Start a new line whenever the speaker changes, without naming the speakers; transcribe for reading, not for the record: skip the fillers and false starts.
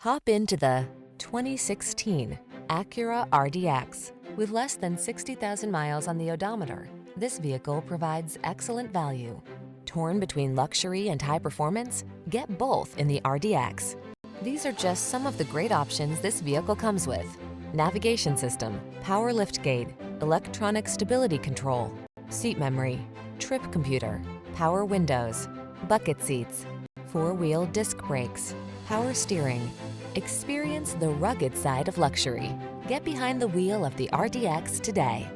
Hop into the 2016 Acura RDX. With less than 60,000 miles on the odometer, this vehicle provides excellent value. Torn between luxury and high performance? Get both in the RDX. These are just some of the great options this vehicle comes with: navigation system, power liftgate, electronic stability control, seat memory, trip computer, power windows, bucket seats, four-wheel disc brakes, power steering. Experience the rugged side of luxury. Get behind the wheel of the RDX today.